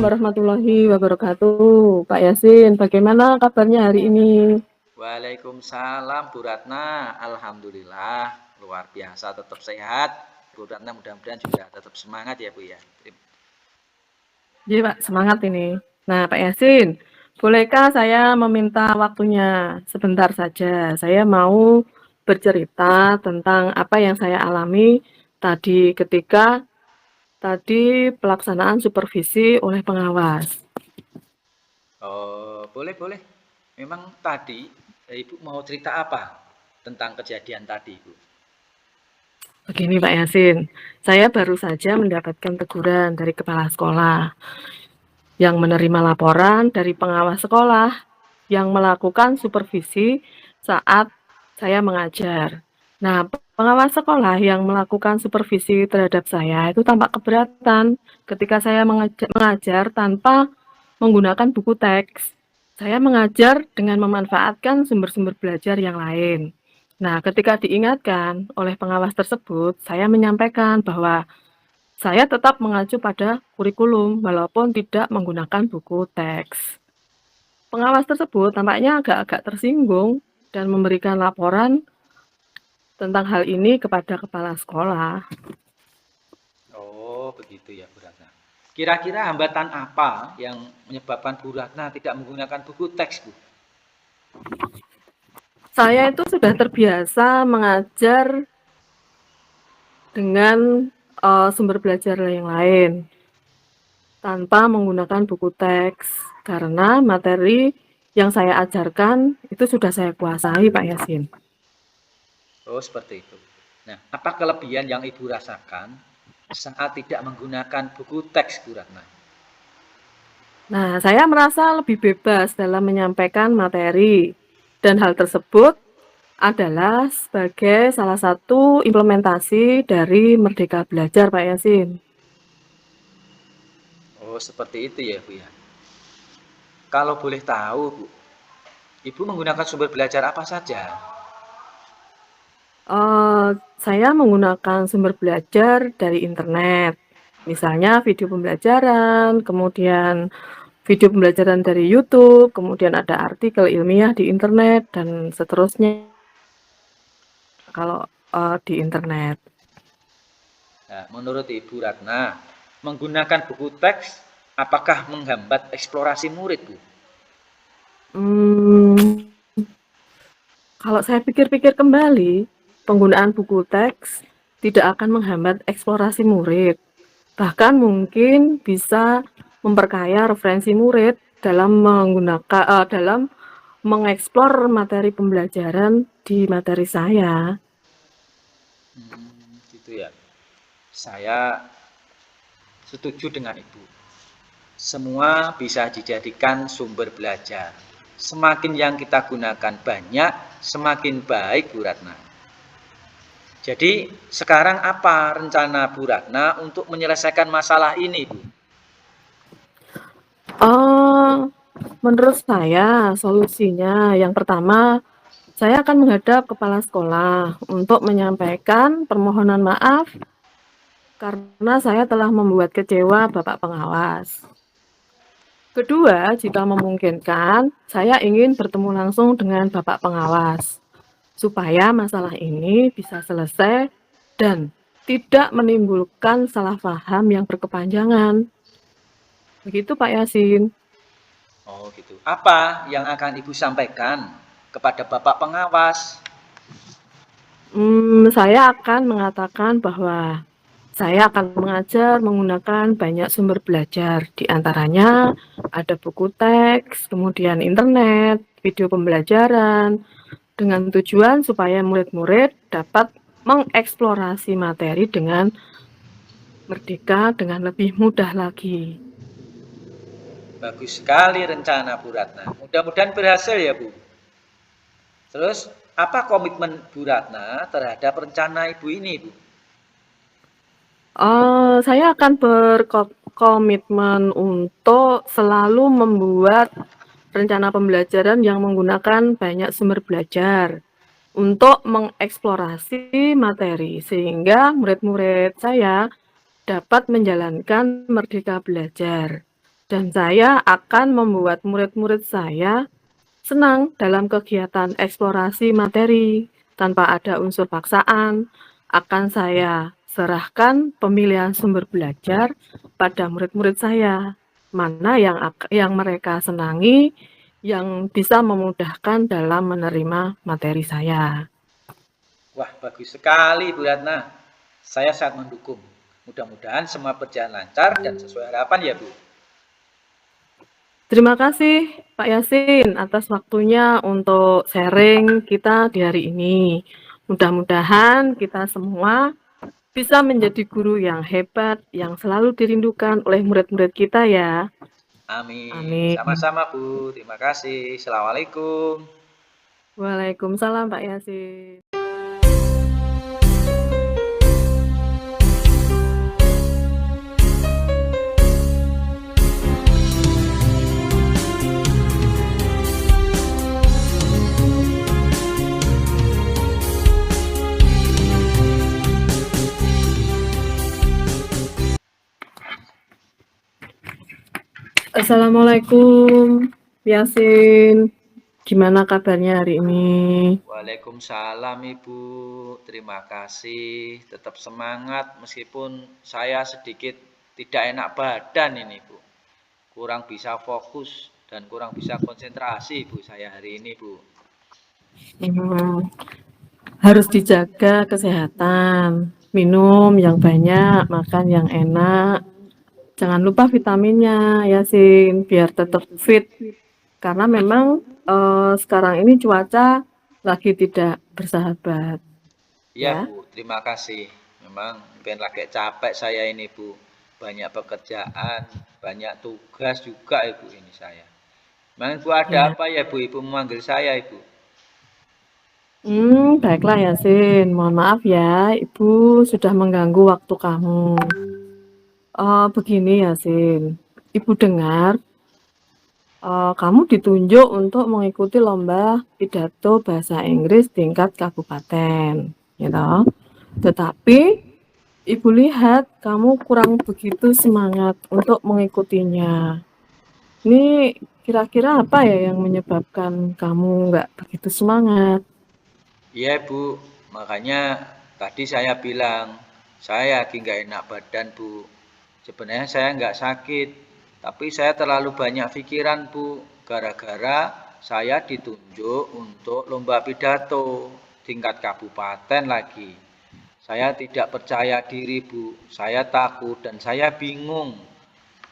warahmatullahi wabarakatuh. Pak Yasin, bagaimana kabarnya hari ini? Waalaikumsalam Bu Ratna, alhamdulillah luar biasa tetap sehat. Bu Ratna mudah-mudahan juga tetap semangat ya Bu ya. Iya Pak, semangat ini. Nah Pak Yasin, bolehkah saya meminta waktunya sebentar saja? Saya mau bercerita tentang apa yang saya alami tadi pelaksanaan supervisi oleh pengawas. Oh, boleh boleh. Memang tadi Ibu mau cerita apa tentang kejadian tadi Bu? Begini Pak Yasin, saya baru saja mendapatkan teguran dari kepala sekolah yang menerima laporan dari pengawas sekolah yang melakukan supervisi saat saya mengajar. Nah, pengawas sekolah yang melakukan supervisi terhadap saya itu tampak keberatan ketika saya mengajar tanpa menggunakan buku teks. Saya mengajar dengan memanfaatkan sumber-sumber belajar yang lain. Nah, ketika diingatkan oleh pengawas tersebut, saya menyampaikan bahwa saya tetap mengacu pada kurikulum walaupun tidak menggunakan buku teks. Pengawas tersebut tampaknya agak-agak tersinggung dan memberikan laporan tentang hal ini kepada kepala sekolah. Oh, begitu ya Bu Ratna. Kira-kira hambatan apa yang menyebabkan Bu Ratna tidak menggunakan buku teks Bu? Saya itu sudah terbiasa mengajar dengan sumber belajar yang lain tanpa menggunakan buku teks karena materi yang saya ajarkan itu sudah saya kuasai, Pak Yasin. Oh, seperti itu. Nah, apa kelebihan yang Ibu rasakan saat tidak menggunakan buku teks Bu Ratna? Nah, saya merasa lebih bebas dalam menyampaikan materi dan hal tersebut adalah sebagai salah satu implementasi dari Merdeka Belajar, Pak Yasin. Oh, seperti itu ya Bu ya. Kalau boleh tahu Bu, Ibu menggunakan sumber belajar apa saja? Saya menggunakan sumber belajar dari internet, misalnya video pembelajaran, kemudian video pembelajaran dari YouTube, kemudian ada artikel ilmiah di internet, dan seterusnya kalau di internet. Nah, menurut Ibu Ratna, menggunakan buku teks apakah menghambat eksplorasi murid Bu? Hmm, Kalau saya pikir-pikir kembali, penggunaan buku teks tidak akan menghambat eksplorasi murid. Bahkan mungkin bisa memperkaya referensi murid dalam mengeksplor materi pembelajaran di materi saya. Gitu ya. Saya setuju dengan Ibu. Semua bisa dijadikan sumber belajar. Semakin yang kita gunakan banyak, semakin baik Bu Ratna. Jadi sekarang apa rencana Bu Ratna untuk menyelesaikan masalah ini Bu? Oh, menurut saya solusinya yang pertama, saya akan menghadap kepala sekolah untuk menyampaikan permohonan maaf karena saya telah membuat kecewa Bapak pengawas. Kedua, jika memungkinkan, saya ingin bertemu langsung dengan Bapak pengawas supaya masalah ini bisa selesai dan tidak menimbulkan salah paham yang berkepanjangan. Begitu Pak Yasin. Oh gitu. Apa yang akan Ibu sampaikan kepada Bapak pengawas? Saya akan mengatakan bahwa saya akan mengajar menggunakan banyak sumber belajar. Di antaranya ada buku teks, kemudian internet, video pembelajaran, dengan tujuan supaya murid-murid dapat mengeksplorasi materi dengan merdeka dengan lebih mudah lagi. Bagus sekali rencana Bu Ratna. Mudah-mudahan berhasil ya Bu. Terus apa komitmen Bu Ratna terhadap rencana Ibu ini Bu? Saya akan berkomitmen untuk selalu membuat rencana pembelajaran yang menggunakan banyak sumber belajar untuk mengeksplorasi materi sehingga murid-murid saya dapat menjalankan merdeka belajar. dan saya akan membuat murid-murid saya senang dalam kegiatan eksplorasi materi tanpa ada unsur paksaan. Akan saya serahkan pemilihan sumber belajar pada murid-murid saya. Mana yang mereka senangi, yang bisa memudahkan dalam menerima materi saya. Wah, bagus sekali Bu Ratna. Saya sangat mendukung. Mudah-mudahan semua berjalan lancar dan sesuai harapan ya Bu. Terima kasih Pak Yasin atas waktunya untuk sharing kita di hari ini. Mudah-mudahan kita semua bisa menjadi guru yang hebat, yang selalu dirindukan oleh murid-murid kita ya. Amin. Amin. Sama-sama Bu. Terima kasih. Assalamualaikum. Waalaikumsalam Pak Yasin. Assalamualaikum Yasin. Gimana kabarnya hari ini? Waalaikumsalam Ibu. Terima kasih. Tetap semangat meskipun saya sedikit tidak enak badan ini Bu. Kurang bisa fokus dan kurang bisa konsentrasi Bu saya hari ini Bu. Harus dijaga kesehatan, minum yang banyak, makan yang enak. Jangan lupa vitaminnya, Yasin, biar tetap fit. Karena memang sekarang ini cuaca lagi tidak bersahabat, Iya ya. Bu, terima kasih. Memang mungkin lagi capek saya ini Bu. Banyak pekerjaan, banyak tugas juga Ibu ini saya. Memang Bu ada Ya. apa ya Bu? Ibu memanggil saya Ibu. Baiklah Yasin. Mohon maaf ya, Ibu sudah mengganggu waktu kamu. Begini Yasin, Ibu dengar kamu ditunjuk untuk mengikuti lomba pidato bahasa Inggris tingkat kabupaten, gitu. Tetapi Ibu lihat kamu kurang begitu semangat untuk mengikutinya. Ini kira-kira apa ya yang menyebabkan kamu nggak begitu semangat? Iya Bu, makanya tadi saya bilang, saya lagi nggak enak badan Bu. Sebenarnya saya nggak sakit, tapi saya terlalu banyak pikiran Bu, gara-gara saya ditunjuk untuk lomba pidato tingkat kabupaten lagi. Saya tidak percaya diri Bu, saya takut dan saya bingung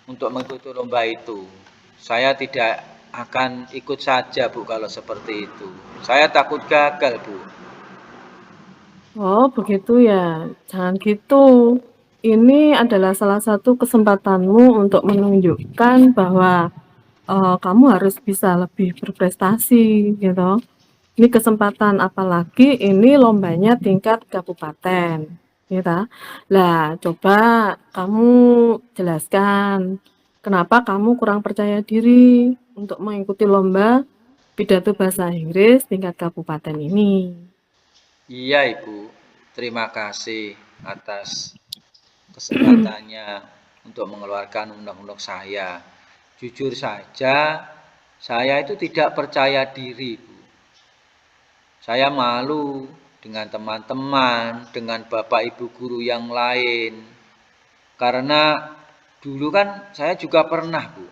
untuk mengikuti lomba itu. Saya tidak akan ikut saja Bu kalau seperti itu. Saya takut gagal Bu. Oh, begitu ya. Jangan gitu. Ini adalah salah satu kesempatanmu untuk menunjukkan bahwa kamu harus bisa lebih berprestasi, gitu. Ini kesempatan apalagi ini lombanya tingkat kabupaten, gitu. Lah, coba kamu jelaskan kenapa kamu kurang percaya diri untuk mengikuti lomba pidato bahasa Inggris tingkat kabupaten ini. Iya Ibu, terima kasih atas kesempatannya untuk mengeluarkan undang-undang saya. Jujur saja, saya itu tidak percaya diri Bu. Saya malu dengan teman-teman, dengan bapak ibu guru yang lain. Karena dulu kan saya juga pernah Bu,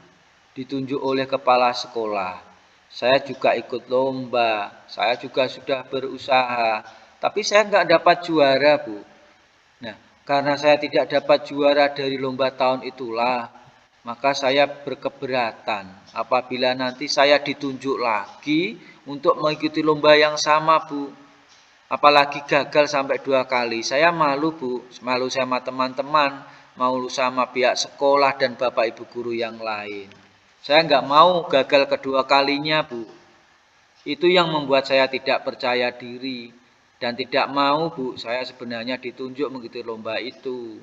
ditunjuk oleh kepala sekolah. Saya juga ikut lomba, saya juga sudah berusaha, tapi saya nggak dapat juara Bu. Nah, karena saya tidak dapat juara dari lomba tahun itulah, maka saya berkeberatan apabila nanti saya ditunjuk lagi untuk mengikuti lomba yang sama Bu. Apalagi gagal sampai 2 kali. Saya malu Bu, malu sama teman-teman, malu sama pihak sekolah dan bapak ibu guru yang lain. Saya nggak mau gagal kedua kalinya Bu. Itu yang membuat saya tidak percaya diri dan tidak mau Bu, saya sebenarnya ditunjuk mengikuti lomba itu.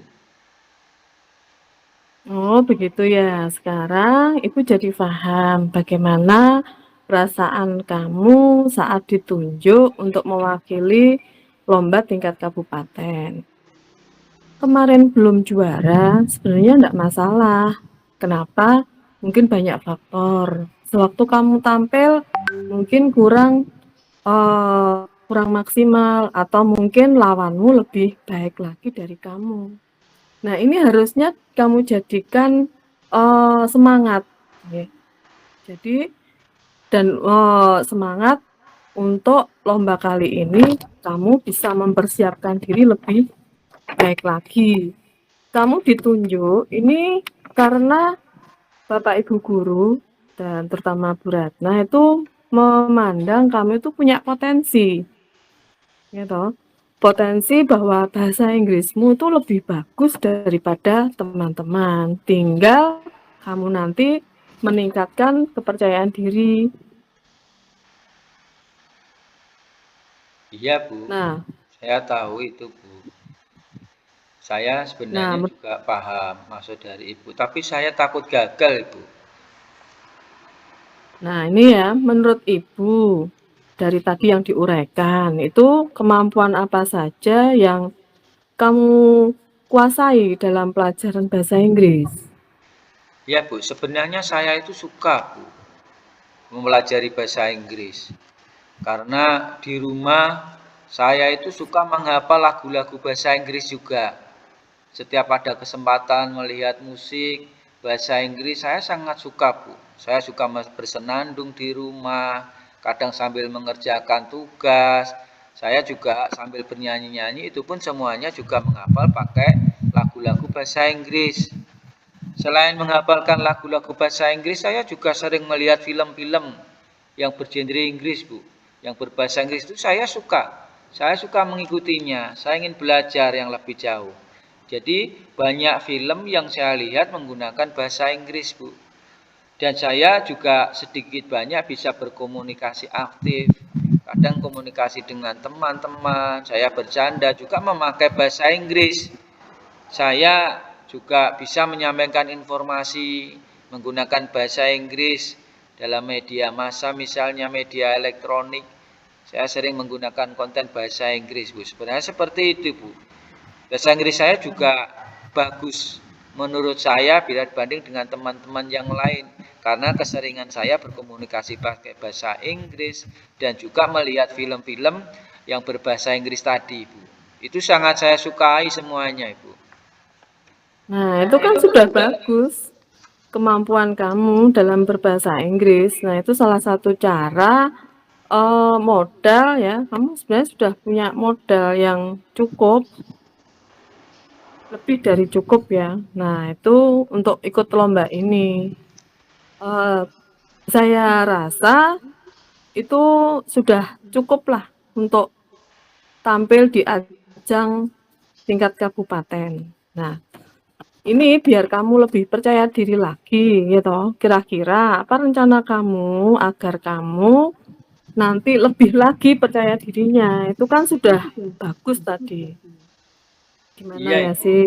Oh, begitu ya. Sekarang Ibu jadi paham bagaimana perasaan kamu saat ditunjuk untuk mewakili lomba tingkat kabupaten. Kemarin belum juara, sebenarnya enggak masalah. Kenapa? mungkin banyak faktor. Sewaktu kamu tampil mungkin kurang maksimal atau mungkin lawanmu lebih baik lagi dari kamu. Nah, ini harusnya kamu jadikan, semangat, ya. Jadi semangat untuk lomba kali ini kamu bisa mempersiapkan diri lebih baik lagi. Kamu ditunjuk ini karena Bapak Ibu guru dan terutama Bu Ratna itu memandang kamu itu punya potensi, gitu. Potensi bahwa bahasa Inggrismu itu lebih bagus daripada teman-teman. Tinggal kamu nanti meningkatkan kepercayaan diri. Iya, Bu. Nah, Saya tahu itu, Bu. Saya nah, sebenarnya juga paham maksud dari Ibu, tapi saya takut gagal, Ibu. nah ini ya, menurut Ibu dari tadi yang diuraikan itu kemampuan apa saja yang kamu kuasai dalam pelajaran bahasa Inggris? Ya, Bu, sebenarnya saya itu suka, Bu, mempelajari bahasa Inggris. Karena di rumah saya itu suka menghafal lagu-lagu bahasa Inggris juga. Setiap ada kesempatan melihat musik bahasa Inggris, saya sangat suka, Bu. Saya suka bersenandung di rumah, kadang sambil mengerjakan tugas. Saya juga sambil bernyanyi-nyanyi, itu pun semuanya juga menghafal pakai lagu-lagu bahasa Inggris. Selain menghafalkan lagu-lagu bahasa Inggris, saya juga sering melihat film-film yang bergenre Inggris, Bu. Yang berbahasa Inggris itu saya suka. Saya suka mengikutinya. Saya ingin belajar yang lebih jauh. Jadi banyak film yang saya lihat menggunakan bahasa Inggris, Bu. Dan saya juga sedikit banyak bisa berkomunikasi aktif. Kadang komunikasi dengan teman-teman, saya bercanda juga memakai bahasa Inggris. Saya juga bisa menyampaikan informasi menggunakan bahasa Inggris dalam media massa, misalnya media elektronik. Saya sering menggunakan konten bahasa Inggris, Bu. Sebenarnya seperti itu, Bu. Bahasa Inggris saya juga bagus menurut saya bila dibanding dengan teman-teman yang lain. Karena keseringan saya berkomunikasi pakai bahasa Inggris dan juga melihat film-film yang berbahasa Inggris tadi, Bu. Itu sangat saya sukai semuanya, Ibu. Nah, itu kan sudah bagus kemampuan kamu dalam berbahasa Inggris. Nah, itu salah satu cara modal ya. Kamu sebenarnya sudah punya modal yang cukup, lebih dari cukup ya. Nah, itu untuk ikut lomba ini. Eh, saya rasa itu sudah cukup lah untuk tampil di ajang tingkat kabupaten. Nah, ini biar kamu lebih percaya diri lagi gitu. Kira-kira apa rencana kamu agar kamu nanti lebih lagi percaya dirinya? Itu kan sudah bagus tadi. Gimana Iya, ya Ibu. sih?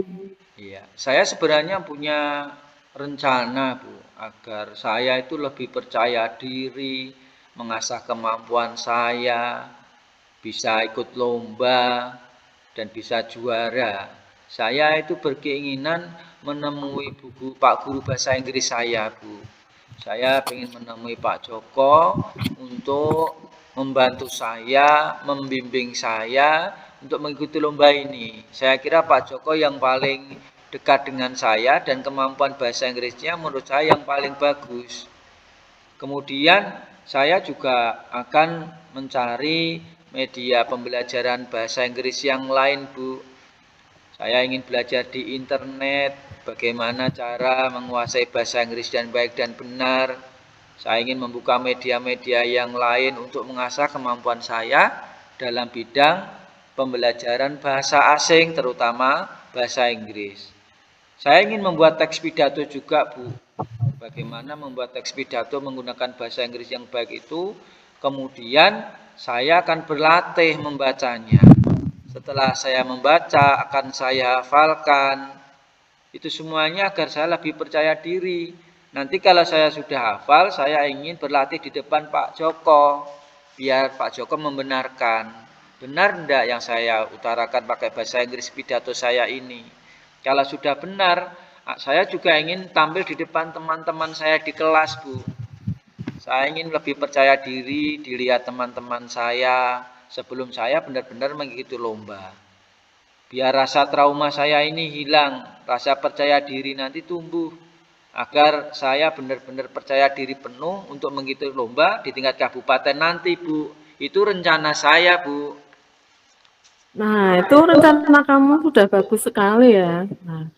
Iya, saya sebenarnya punya rencana, Bu, agar saya itu lebih percaya diri, mengasah kemampuan saya, bisa ikut lomba, dan bisa juara. Saya itu berkeinginan menemui buku Pak Guru Bahasa Inggris saya, Bu. Saya ingin menemui Pak Joko untuk membantu saya, membimbing saya untuk mengikuti lomba ini. Saya kira Pak Joko yang paling dekat dengan saya dan kemampuan bahasa Inggrisnya menurut saya yang paling bagus. Kemudian saya juga akan mencari media pembelajaran bahasa Inggris yang lain, Bu. Saya ingin belajar di internet, bagaimana cara menguasai bahasa Inggris dan baik dan benar. Saya ingin membuka media-media yang lain untuk mengasah kemampuan saya dalam bidang pembelajaran bahasa asing, terutama bahasa Inggris. Saya ingin membuat teks pidato juga, Bu. Bagaimana membuat teks pidato menggunakan bahasa Inggris yang baik itu. Kemudian saya akan berlatih membacanya. Setelah saya membaca, akan saya hafalkan. Itu semuanya agar saya lebih percaya diri. Nanti kalau saya sudah hafal, saya ingin berlatih di depan Pak Joko. Biar Pak Joko membenarkan. Benar enggak yang saya utarakan pakai bahasa Inggris pidato saya ini? Kalau sudah benar, Saya juga ingin tampil di depan teman-teman saya di kelas, Bu. Saya ingin lebih percaya diri, dilihat teman-teman saya sebelum saya benar-benar mengikuti lomba. Biar rasa trauma saya ini hilang, rasa percaya diri nanti tumbuh. Agar saya benar-benar percaya diri penuh untuk mengikuti lomba di tingkat kabupaten nanti, Bu. Itu rencana saya, Bu. Nah, itu rencana kamu sudah bagus sekali ya. Nah,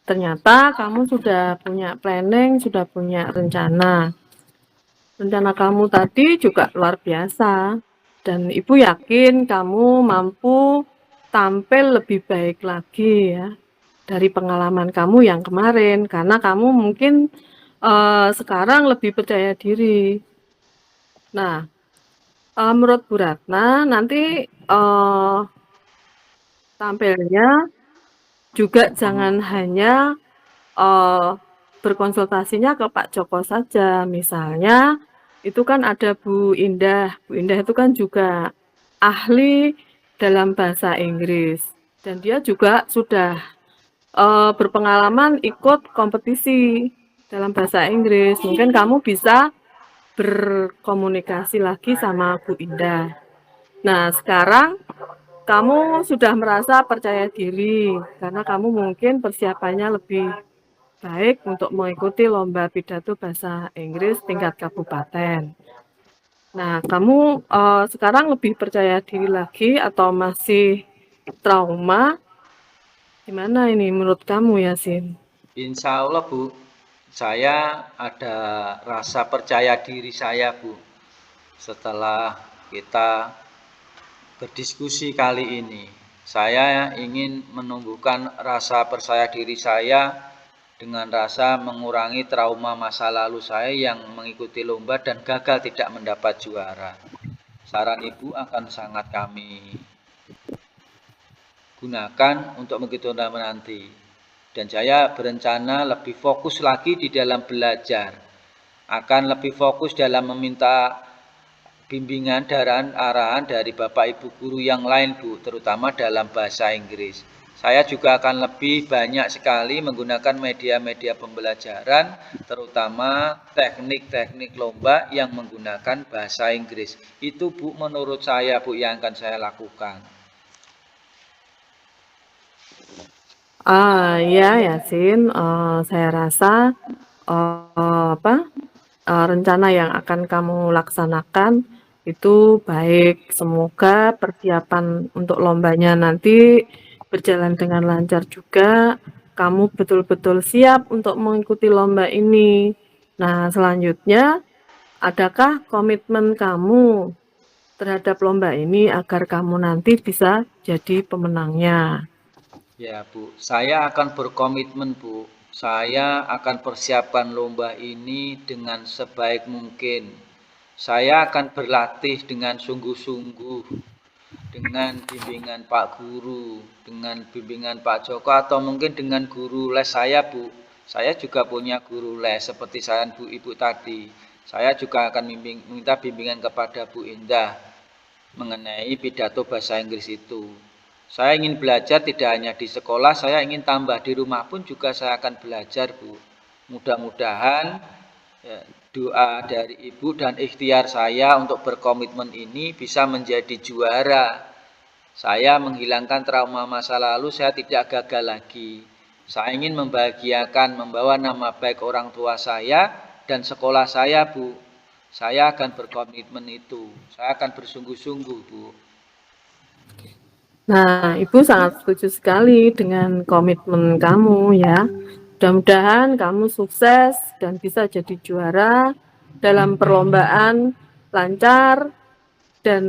ternyata kamu sudah punya planning, sudah punya rencana. Rencana kamu tadi juga luar biasa. Dan Ibu yakin kamu mampu tampil lebih baik lagi ya dari pengalaman kamu yang kemarin. Karena kamu mungkin sekarang lebih percaya diri. Nah, menurut Bu Ratna nanti tampilnya juga jangan hanya berkonsultasinya ke Pak Joko saja. Misalnya itu kan ada Bu Indah. Bu Indah itu kan juga ahli dalam bahasa Inggris dan dia juga sudah berpengalaman ikut kompetisi dalam bahasa Inggris. Mungkin kamu bisa berkomunikasi lagi sama Bu Indah. Nah, sekarang kamu sudah merasa percaya diri karena kamu mungkin persiapannya lebih baik untuk mengikuti lomba pidato bahasa Inggris tingkat kabupaten. Nah, kamu sekarang lebih percaya diri lagi atau masih trauma? Gimana ini menurut kamu, Yasin? Insya Allah, Bu, saya ada rasa percaya diri saya, Bu. Setelah kita berdiskusi kali ini, saya ingin menumbuhkan rasa percaya diri saya dengan rasa mengurangi trauma masa lalu saya yang mengikuti lomba dan gagal tidak mendapat juara. Saran Ibu akan sangat kami gunakan untuk mengikuti lomba nanti. Dan saya berencana lebih fokus lagi di dalam belajar. Akan lebih fokus dalam meminta bimbingan dan arahan dari Bapak Ibu guru yang lain, Bu, terutama dalam bahasa Inggris. Saya juga akan lebih banyak sekali menggunakan media-media pembelajaran, terutama teknik-teknik lomba yang menggunakan bahasa Inggris. Itu, Bu, menurut saya, Bu, yang akan saya lakukan. Ya, Yasin, saya rasa rencana yang akan kamu laksanakan itu baik. Semoga persiapan untuk lombanya nanti berjalan dengan lancar juga. Kamu betul-betul siap untuk mengikuti lomba ini. Nah, selanjutnya, adakah komitmen kamu terhadap lomba ini agar kamu nanti bisa jadi pemenangnya? Ya, Bu, saya akan berkomitmen, Bu. Saya akan persiapkan lomba ini dengan sebaik mungkin. Saya akan berlatih dengan sungguh-sungguh, dengan bimbingan Pak Guru, dengan bimbingan Pak Joko, atau mungkin dengan guru les saya, Bu. Saya juga punya guru les, seperti saran Bu Ibu tadi. Saya juga akan minta bimbingan kepada Bu Indah mengenai pidato bahasa Inggris itu. Saya ingin belajar tidak hanya di sekolah, saya ingin tambah di rumah pun juga saya akan belajar, Bu. Mudah-mudahan ya, doa dari Ibu dan ikhtiar saya untuk berkomitmen ini bisa menjadi juara. Saya menghilangkan trauma masa lalu, saya tidak gagal lagi. Saya ingin membahagiakan, membawa nama baik orang tua saya dan sekolah saya, Bu. Saya akan berkomitmen itu. Saya akan bersungguh-sungguh, Bu. Nah, Ibu sangat setuju sekali dengan komitmen kamu ya. Mudah-mudahan kamu sukses dan bisa jadi juara dalam perlombaan lancar dan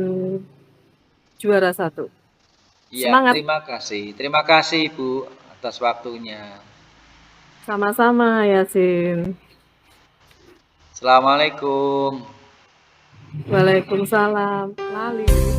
juara 1. Iya, Semangat! terima kasih. Terima kasih, Ibu, atas waktunya. Sama-sama, Yasin. Assalamualaikum. Waalaikumsalam. Lali.